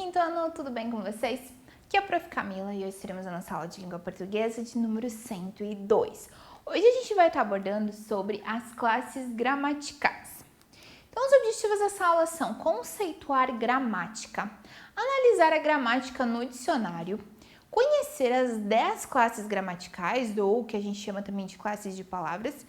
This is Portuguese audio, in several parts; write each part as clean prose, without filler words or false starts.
quinto ano, tudo bem com vocês? Aqui é a Prof. Camila e hoje estaremos na nossa aula de língua portuguesa de número 102. Hoje a gente vai estar abordando sobre as classes gramaticais. Então, os objetivos dessa aula são conceituar gramática, analisar a gramática no dicionário, conhecer as 10 classes gramaticais, ou o que a gente chama também de classes de palavras,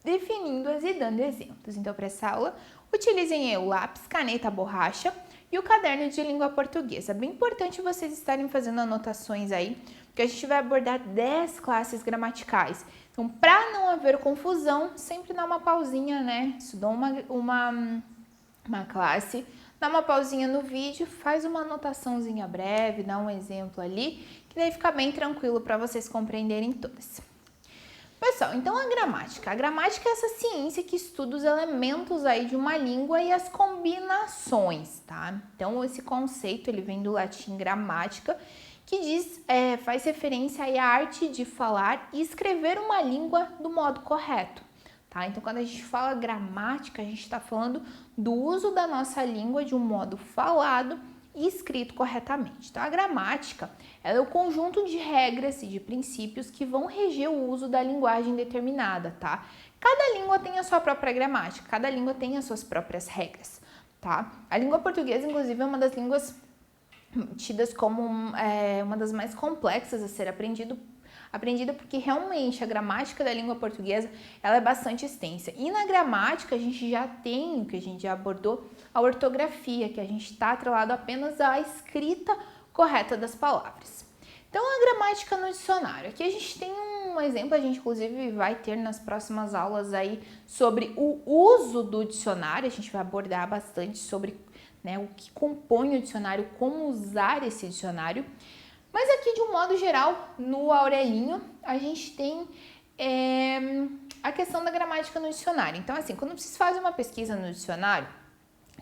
definindo-as e dando exemplos. Então, para essa aula, utilizem o lápis, caneta, borracha e o caderno de língua portuguesa. É bem importante vocês estarem fazendo anotações aí, porque a gente vai abordar 10 classes gramaticais. Então, para não haver confusão, sempre dá uma pausinha, né? Estudou uma classe, dá uma pausinha no vídeo, faz uma anotaçãozinha breve, dá um exemplo ali, que daí fica bem tranquilo para vocês compreenderem todas. Pessoal, então a gramática é essa ciência que estuda os elementos aí de uma língua e as combinações, tá? Então esse conceito ele vem do latim gramática, que faz referência aí à arte de falar e escrever uma língua do modo correto, tá? Então quando a gente fala gramática, a gente está falando do uso da nossa língua de um modo falado e escrito corretamente. Então, a gramática ela é o conjunto de regras e de princípios que vão reger o uso da linguagem determinada, tá? Cada língua tem a sua própria gramática, cada língua tem as suas próprias regras, tá? A língua portuguesa, inclusive, é uma das línguas tidas como uma das mais complexas a ser aprendida porque realmente a gramática da língua portuguesa ela é bastante extensa. E na gramática a gente já tem, o que a gente já abordou, a ortografia, que a gente está atrelado apenas à escrita correta das palavras. Então a gramática no dicionário. Aqui a gente tem um exemplo, a gente inclusive vai ter nas próximas aulas aí sobre o uso do dicionário, a gente vai abordar bastante sobre o que compõe o dicionário, como usar esse dicionário. Mas aqui, de um modo geral, no Aurelinho, a gente tem a questão da gramática no dicionário. Então, assim, quando vocês fazem uma pesquisa no dicionário,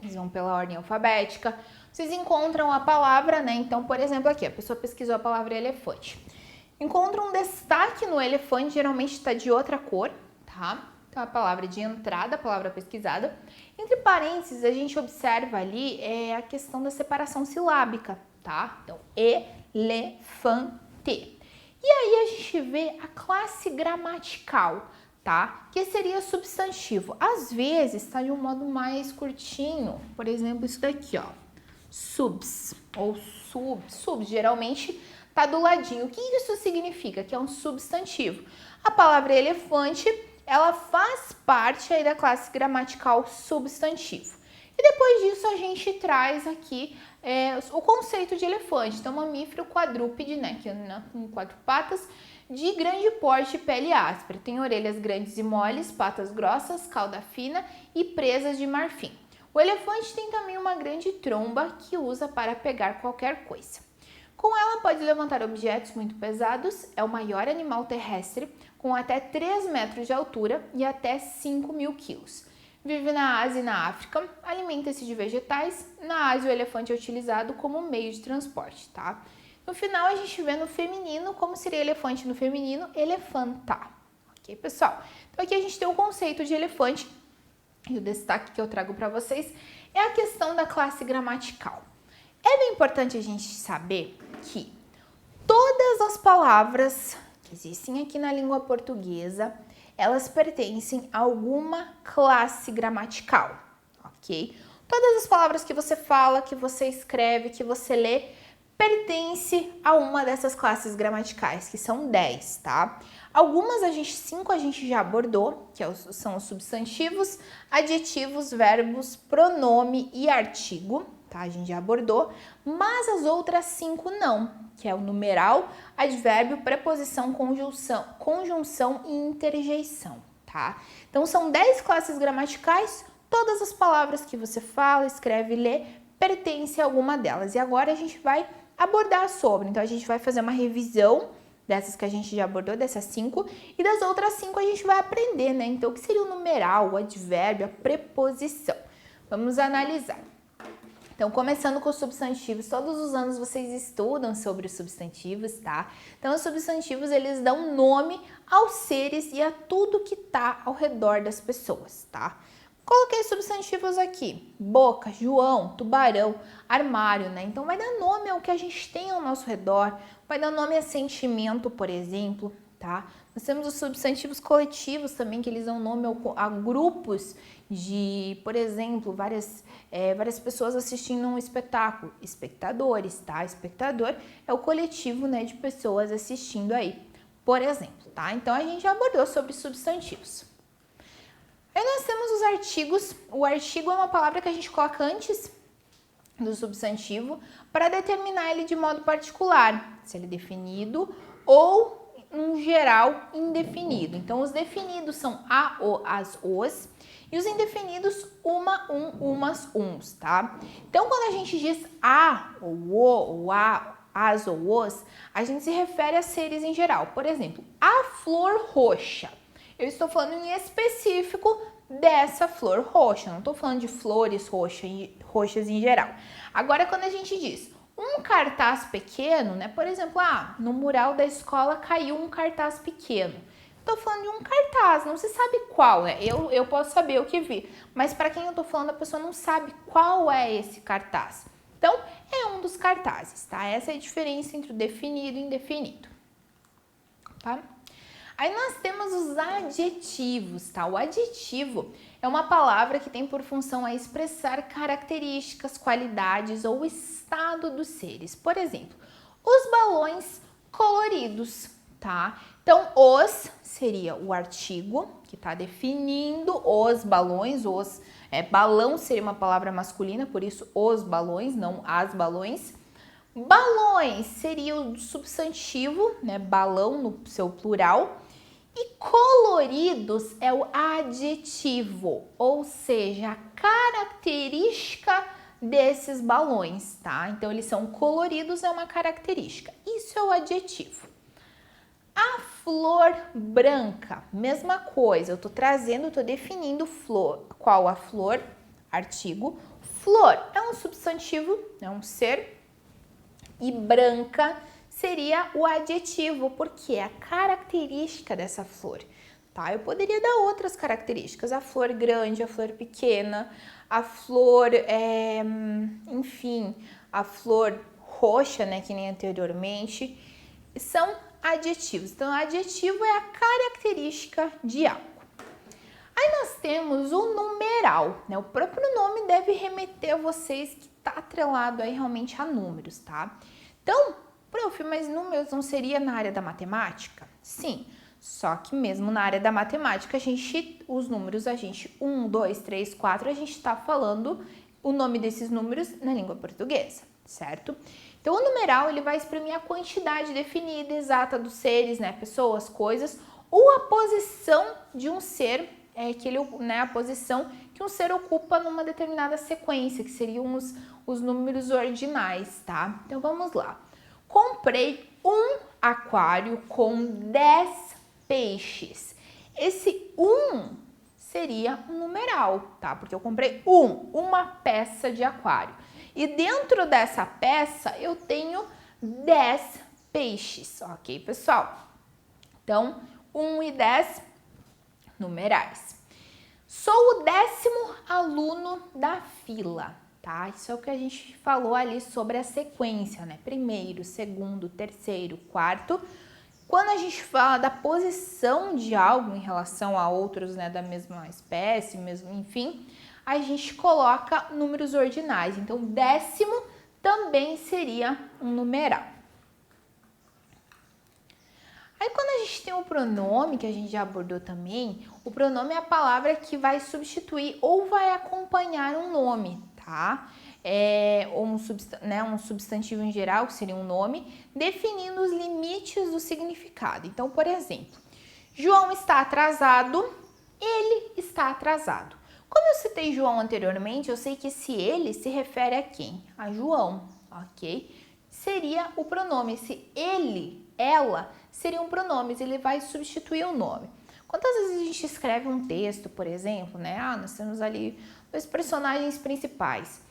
eles vão pela ordem alfabética, vocês encontram a palavra, né? Então, por exemplo, aqui, a pessoa pesquisou a palavra elefante. Encontra um destaque no elefante, geralmente está de outra cor, tá? Então, a palavra de entrada, a palavra pesquisada. Entre parênteses, a gente observa ali a questão da separação silábica, tá? Então, elefante. E aí a gente vê a classe gramatical, tá? Que seria substantivo. Às vezes está de um modo mais curtinho, por exemplo, isso daqui, ó. Subs ou subs, geralmente tá do ladinho. O que isso significa? Que é um substantivo. A palavra elefante, ela faz parte aí da classe gramatical substantivo. E depois disso a gente traz aqui o conceito de elefante. Então, mamífero quadrúpede, né, que anda com 4 patas, de grande porte e pele áspera. Tem orelhas grandes e moles, patas grossas, cauda fina e presas de marfim. O elefante tem também uma grande tromba que usa para pegar qualquer coisa. Com ela pode levantar objetos muito pesados, é o maior animal terrestre, com até 3 metros de altura e até 5.000 quilos. Vive na Ásia e na África, alimenta-se de vegetais. Na Ásia, o elefante é utilizado como meio de transporte, tá? No final, a gente vê no feminino, como seria elefante no feminino, elefanta. Ok, pessoal? Então, aqui a gente tem o conceito de elefante e o destaque que eu trago para vocês é a questão da classe gramatical. É bem importante a gente saber que todas as palavras que existem aqui na língua portuguesa elas pertencem a alguma classe gramatical, ok? Todas as palavras que você fala, que você escreve, que você lê, pertence a uma dessas classes gramaticais, que são 10, tá? Algumas 5 a gente já abordou, que são os substantivos, adjetivos, verbos, pronome e artigo, tá? A gente já abordou, mas as outras 5 não, que é o numeral, advérbio, preposição, conjunção e interjeição, tá? Então, são 10 classes gramaticais, todas as palavras que você fala, escreve e lê pertencem a alguma delas. E agora a gente vai abordar sobre, então a gente vai fazer uma revisão dessas que a gente já abordou, dessas 5, e das outras 5 a gente vai aprender, né? Então, o que seria o numeral, o advérbio, a preposição? Vamos analisar. Então, começando com os substantivos, todos os anos vocês estudam sobre os substantivos, tá? Então, os substantivos, eles dão nome aos seres e a tudo que tá ao redor das pessoas, tá? Coloquei substantivos aqui, boca, João, tubarão, armário, né? Então vai dar nome ao que a gente tem ao nosso redor, vai dar nome a sentimento, por exemplo, tá? Nós temos os substantivos coletivos também, que eles dão nome a grupos de, por exemplo, várias pessoas assistindo um espetáculo, espectadores, tá? Espectador é o coletivo, né, de pessoas assistindo aí, por exemplo, tá? Então a gente já abordou sobre substantivos. Aí nós temos os artigos. O artigo é uma palavra que a gente coloca antes do substantivo para determinar ele de modo particular, se ele é definido ou, em geral, indefinido. Então, os definidos são a, o, as, os, e os indefinidos uma, um, umas, uns, tá? Então, quando a gente diz a, ou o, ou a, as ou os, a gente se refere a seres em geral. Por exemplo, a flor roxa. Eu estou falando em específico dessa flor roxa, não estou falando de flores roxas em geral. Agora, quando a gente diz um cartaz pequeno, né? Por exemplo, no mural da escola caiu um cartaz pequeno. Estou falando de um cartaz, não se sabe qual, né? Eu posso saber o que vi, mas para quem eu estou falando, a pessoa não sabe qual é esse cartaz. Então, é um dos cartazes, tá? Essa é a diferença entre o definido e o indefinido, tá? Aí nós temos os adjetivos, tá? O adjetivo é uma palavra que tem por função a expressar características, qualidades ou estado dos seres. Por exemplo, os balões coloridos, tá? Então, os seria o artigo que está definindo os balões, balão seria uma palavra masculina, por isso os balões, não as balões. Balões seria o substantivo, né? Balão no seu plural. E coloridos é o adjetivo, ou seja, a característica desses balões, tá? Então, eles são coloridos, é uma característica. Isso é o adjetivo. A flor branca, mesma coisa. Eu tô trazendo, tô definindo flor. Qual a flor? Artigo. Flor é um substantivo, é um ser. E branca seria o adjetivo, porque é a característica dessa flor, tá? Eu poderia dar outras características, a flor grande, a flor pequena, a flor, enfim, a flor roxa, né, que nem anteriormente, são adjetivos. Então, adjetivo é a característica de algo. Aí nós temos o numeral, né? O próprio nome deve remeter a vocês que está atrelado aí realmente a números, tá? Então, prof, mas números não seria na área da matemática? Sim, só que mesmo na área da matemática, os números, 1, 2, 3, 4, a gente está falando o nome desses números na língua portuguesa, certo? Então, o numeral, ele vai exprimir a quantidade definida, exata dos seres, né, pessoas, coisas, ou a posição de um ser, a posição que um ser ocupa numa determinada sequência, que seriam os números ordinais, tá? Então, vamos lá. Comprei um aquário com 10 peixes. Esse 1 seria um numeral, tá? Porque eu comprei uma peça de aquário. E dentro dessa peça eu tenho 10 peixes, ok, pessoal? Então, 1 e 10, numerais. Sou o 10º aluno da fila. Tá? Isso é o que a gente falou ali sobre a sequência, né? Primeiro, segundo, terceiro, quarto. Quando a gente fala da posição de algo em relação a outros, né, da mesma espécie, mesmo, enfim, a gente coloca números ordinais. Então, 10º também seria um numeral. Aí, quando a gente tem o pronome, que a gente já abordou também, o pronome é a palavra que vai substituir ou vai acompanhar um nome, tá? Um substantivo em geral, que seria um nome, definindo os limites do significado. Então, por exemplo, João está atrasado, ele está atrasado. Quando eu citei João anteriormente, eu sei que esse ele se refere a quem? A João, ok? Seria o pronome. Esse ele, ela, seriam pronomes, ele vai substituir o nome. Quantas vezes a gente escreve um texto, por exemplo, né? Nós temos ali 2 personagens principais.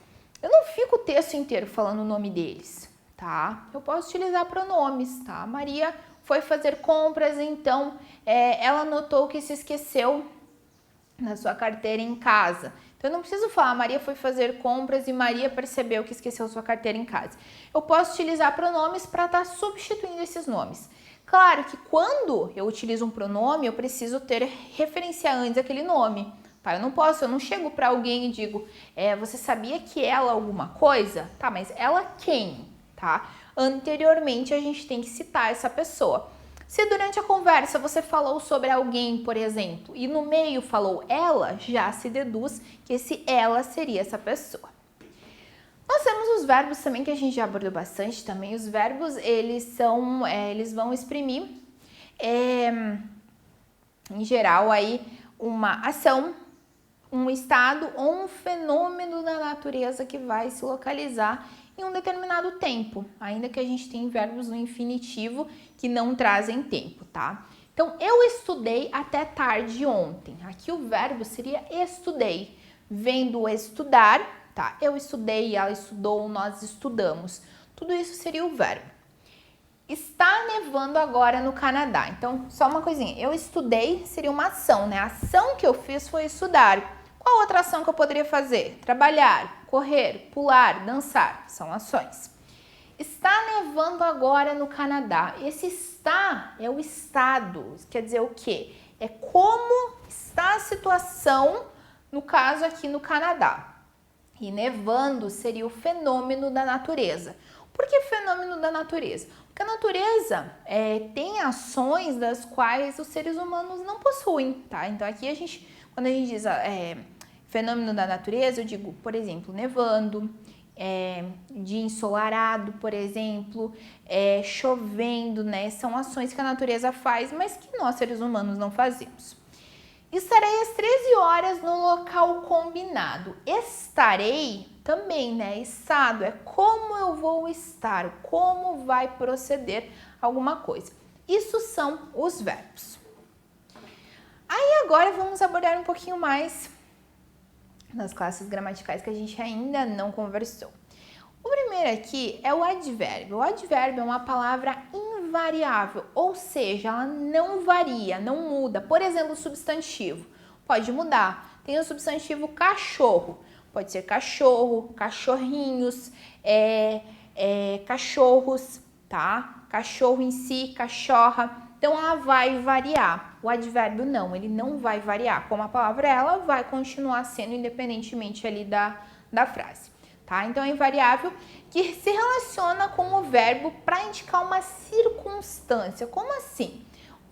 Eu não fico o texto inteiro falando o nome deles, tá? Eu posso utilizar pronomes, tá? Maria foi fazer compras, então ela notou que se esqueceu na sua carteira em casa. Então, eu não preciso falar Maria foi fazer compras e Maria percebeu que esqueceu sua carteira em casa. Eu posso utilizar pronomes para estar substituindo esses nomes. Claro que quando eu utilizo um pronome, eu preciso ter referência antes daquele nome. Tá? Eu não chego para alguém e digo, você sabia que ela alguma coisa? Tá, mas ela quem? Tá? Anteriormente, a gente tem que citar essa pessoa. Se durante a conversa você falou sobre alguém, por exemplo, e no meio falou ela, já se deduz que esse ela seria essa pessoa. Nós temos os verbos também que a gente já abordou bastante também. Os verbos, eles vão exprimir, em geral, aí uma ação, um estado ou um fenômeno da natureza que vai se localizar em um determinado tempo, ainda que a gente tenha verbos no infinitivo que não trazem tempo, tá? Então, eu estudei até tarde ontem. Aqui o verbo seria estudei. Vem do estudar, tá? Eu estudei, ela estudou, nós estudamos. Tudo isso seria o verbo. Está nevando agora no Canadá. Então, só uma coisinha. Eu estudei seria uma ação, né? A ação que eu fiz foi estudar. Qual outra ação que eu poderia fazer? Trabalhar, correr, pular, dançar. São ações. Está nevando agora no Canadá. Esse está é o estado. Isso quer dizer o quê? É como está a situação, no caso aqui no Canadá. E nevando seria o fenômeno da natureza. Por que fenômeno da natureza? Porque a natureza tem ações das quais os seres humanos não possuem, tá? Então aqui quando a gente diz fenômeno da natureza, eu digo, por exemplo, nevando, dia ensolarado, por exemplo, chovendo, né? São ações que a natureza faz, mas que nós, seres humanos, não fazemos. Estarei às 13 horas no local combinado. Estarei também, né? Estado é como eu vou estar, como vai proceder alguma coisa. Isso são os verbos. Aí agora vamos abordar um pouquinho mais nas classes gramaticais que a gente ainda não conversou. O primeiro aqui é o advérbio. O advérbio é uma palavra invariável, ou seja, ela não varia, não muda. Por exemplo, o substantivo pode mudar. Tem o substantivo cachorro, pode ser cachorro, cachorrinhos, cachorros, tá? Cachorro em si, cachorra. Então, ela vai variar. O advérbio não, ele não vai variar. Como a palavra ela vai continuar sendo independentemente ali da frase. Tá? Então, é invariável que se relaciona com o verbo para indicar uma circunstância. Como assim?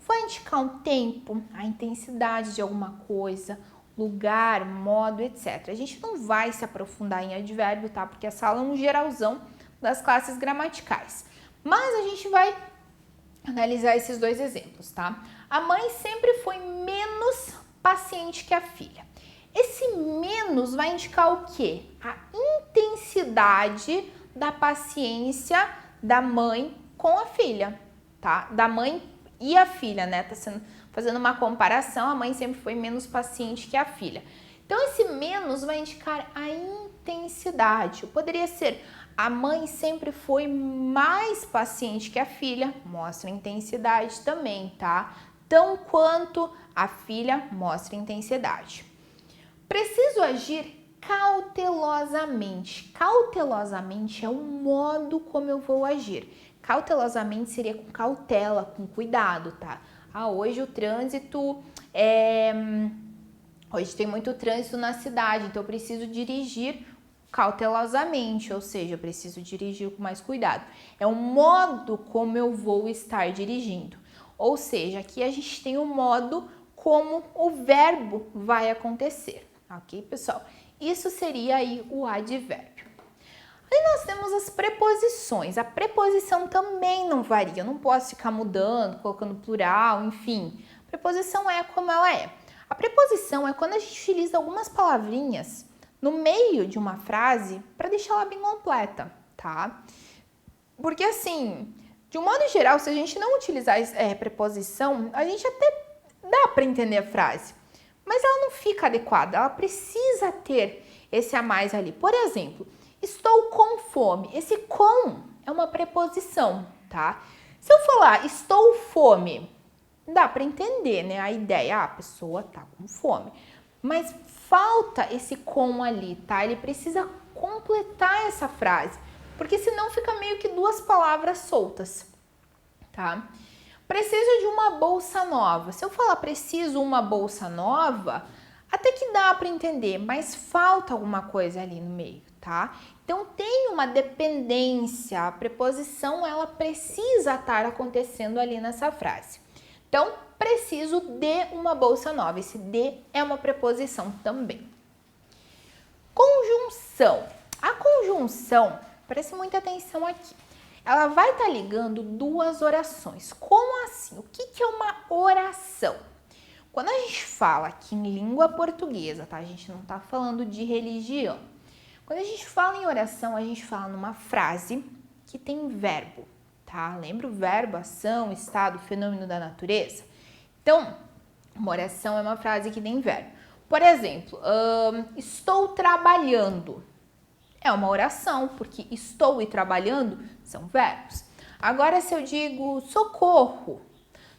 Vai indicar um tempo, a intensidade de alguma coisa, lugar, modo, etc. A gente não vai se aprofundar em advérbio, tá? Porque essa aula é um geralzão das classes gramaticais. Mas a gente vai analisar esses dois exemplos, tá? A mãe sempre foi menos paciente que a filha. Esse menos vai indicar o quê? A intensidade da paciência da mãe com a filha, tá? Da mãe e a filha, né? Fazendo uma comparação, a mãe sempre foi menos paciente que a filha. Então, esse menos vai indicar a intensidade. Poderia ser a mãe sempre foi mais paciente que a filha, mostra intensidade também, tá? Tão quanto a filha mostra intensidade. Preciso agir cautelosamente. Cautelosamente é o modo como eu vou agir. Cautelosamente seria com cautela, com cuidado, tá? Hoje o trânsito Hoje tem muito trânsito na cidade, então eu preciso dirigir cautelosamente, ou seja, eu preciso dirigir com mais cuidado. É o modo como eu vou estar dirigindo. Ou seja, aqui a gente tem o modo como o verbo vai acontecer. Ok, pessoal? Isso seria aí o advérbio. Aí nós temos as preposições. A preposição também não varia. Eu não posso ficar mudando, colocando plural, enfim. A preposição é como ela é. A preposição é quando a gente utiliza algumas palavrinhas no meio de uma frase para deixar ela bem completa, tá? Porque assim, de um modo geral, se a gente não utilizar preposição, a gente até dá para entender a frase, mas ela não fica adequada, ela precisa ter esse a mais ali. Por exemplo, estou com fome. Esse com é uma preposição, tá? Se eu falar estou fome, dá para entender, né? A ideia, a pessoa tá com fome. mas falta esse com ali, tá? Ele precisa completar essa frase, porque senão fica meio que duas palavras soltas, tá? Preciso de uma bolsa nova. Se eu falar preciso uma bolsa nova, até que dá para entender, mas falta alguma coisa ali no meio, tá? Então tem uma dependência, a preposição ela precisa estar acontecendo ali nessa frase. Então, preciso de uma bolsa nova. Esse de é uma preposição também. Conjunção. A conjunção, preste muita atenção aqui. Ela vai estar ligando duas orações. Como assim? O que é uma oração? Quando a gente fala aqui em língua portuguesa, tá? A gente não está falando de religião. Quando a gente fala em oração, a gente fala numa frase que tem verbo, tá? Lembra o verbo, ação, estado, fenômeno da natureza? Então, uma oração é uma frase que tem verbo. Por exemplo, estou trabalhando. É uma oração, porque estou e trabalhando são verbos. Agora, se eu digo socorro,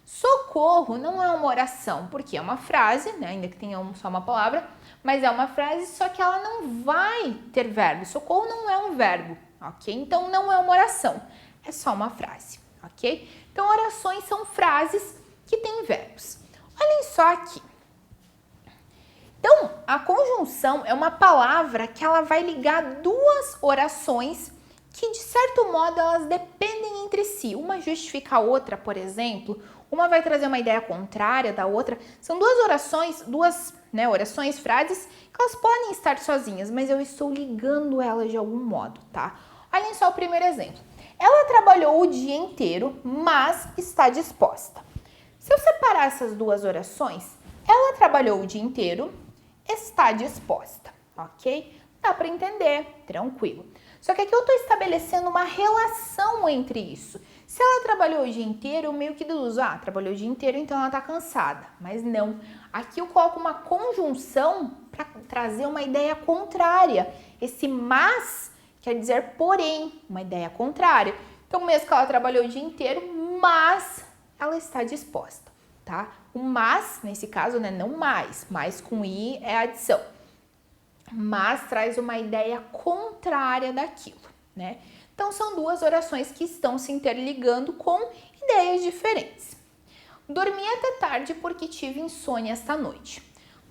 socorro não é uma oração, porque é uma frase, né? Ainda que tenha só uma palavra, mas é uma frase, só que ela não vai ter verbo. Socorro não é um verbo, ok? Então, não é uma oração, é só uma frase, ok? Então, orações são frases que têm verbos. Olhem só aqui. Então, a conjunção é uma palavra que ela vai ligar duas orações que, de certo modo, elas dependem entre si. Uma justifica a outra, por exemplo. Uma vai trazer uma ideia contrária da outra. São duas orações, orações, frases, que elas podem estar sozinhas, mas eu estou ligando elas de algum modo, tá? Olhem só o primeiro exemplo. Ela trabalhou o dia inteiro, mas está disposta. Se eu separar essas duas orações, ela trabalhou o dia inteiro, está disposta, ok? Dá para entender, tranquilo. Só que aqui eu estou estabelecendo uma relação entre isso. Se ela trabalhou o dia inteiro, eu meio que deduzo, trabalhou o dia inteiro, então ela está cansada. Mas não, aqui eu coloco uma conjunção para trazer uma ideia contrária. Esse mas quer dizer porém, uma ideia contrária. Então, mesmo que ela trabalhou o dia inteiro, mas ela está disposta, tá? O mas, nesse caso, né, não mais com i é adição. Mas traz uma ideia contrária daquilo, né? Então, são duas orações que estão se interligando com ideias diferentes. Dormi até tarde porque tive insônia esta noite.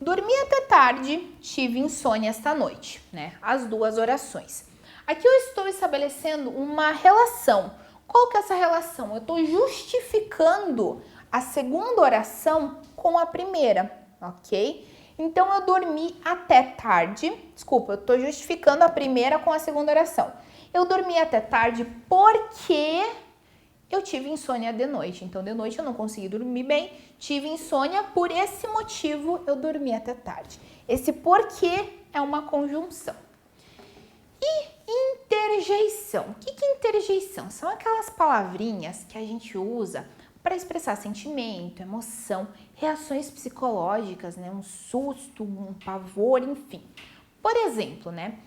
Dormi até tarde, tive insônia esta noite, né? As duas orações. Aqui eu estou estabelecendo uma relação. Qual que é essa relação? Eu estou justificando a segunda oração com a primeira, ok? Então, eu dormi até tarde. Desculpa, eu estou justificando a primeira com a segunda oração. Eu dormi até tarde porque eu tive insônia de noite. Então, de noite eu não consegui dormir bem, tive insônia, por esse motivo eu dormi até tarde. Esse porquê é uma conjunção. E interjeição. O que é interjeição? São aquelas palavrinhas que a gente usa para expressar sentimento, emoção, reações psicológicas, né? Um susto, um pavor, enfim. Por exemplo, né?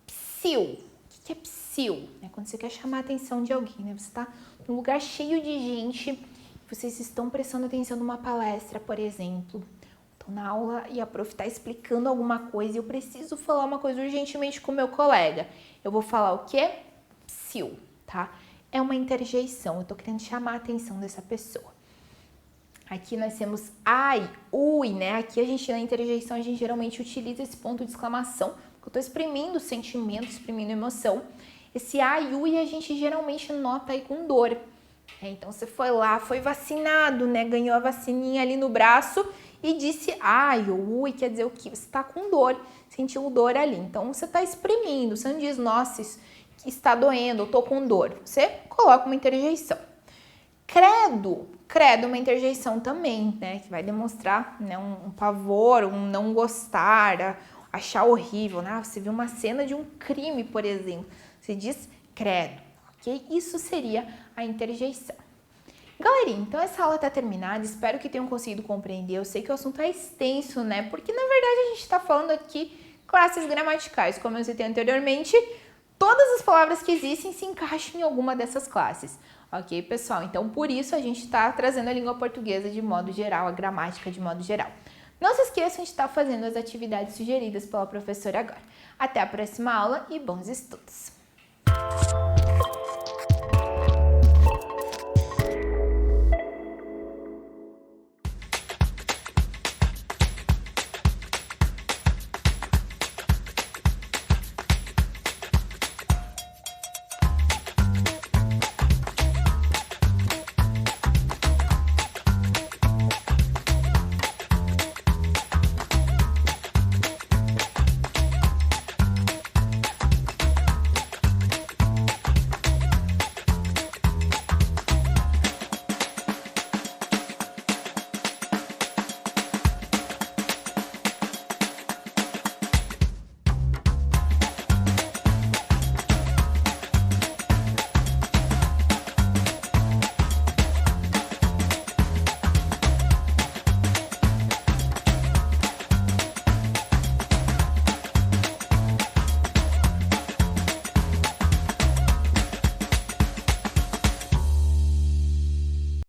Psiu. O que é psiu? É quando você quer chamar a atenção de alguém, né? Você está num lugar cheio de gente, vocês estão prestando atenção numa palestra, por exemplo. Estou na aula e a prof está explicando alguma coisa e eu preciso falar uma coisa urgentemente com o meu colega. Eu vou falar o quê? Psiu, tá? É uma interjeição, eu estou querendo chamar a atenção dessa pessoa. Aqui nós temos ai, ui, né? Aqui a gente, na interjeição, a gente geralmente utiliza esse ponto de exclamação, porque eu estou exprimindo sentimento, exprimindo emoção. Esse ai, ui, a gente geralmente nota aí com dor. Então, você foi lá, foi vacinado, né? Ganhou a vacininha ali no braço e disse ai ou ui, quer dizer o quê? Você está com dor, sentiu dor ali. Então, você está exprimindo, você não diz, nossa, isso está doendo, eu tô com dor. Você coloca uma interjeição. Credo é uma interjeição também, né? Que vai demonstrar, né, um pavor, um não gostar, achar horrível, né? Você viu uma cena de um crime, por exemplo. Você diz credo, ok? Isso seria a interjeição. Galerinha, então essa aula tá terminada, espero que tenham conseguido compreender. Eu sei que o assunto é extenso, né? Porque na verdade a gente está falando aqui classes gramaticais, como eu citei anteriormente. Todas as palavras que existem se encaixam em alguma dessas classes, ok, pessoal? Então, por isso a gente está trazendo a língua portuguesa de modo geral, a gramática de modo geral. Não se esqueçam de estar fazendo as atividades sugeridas pela professora agora. Até a próxima aula e bons estudos!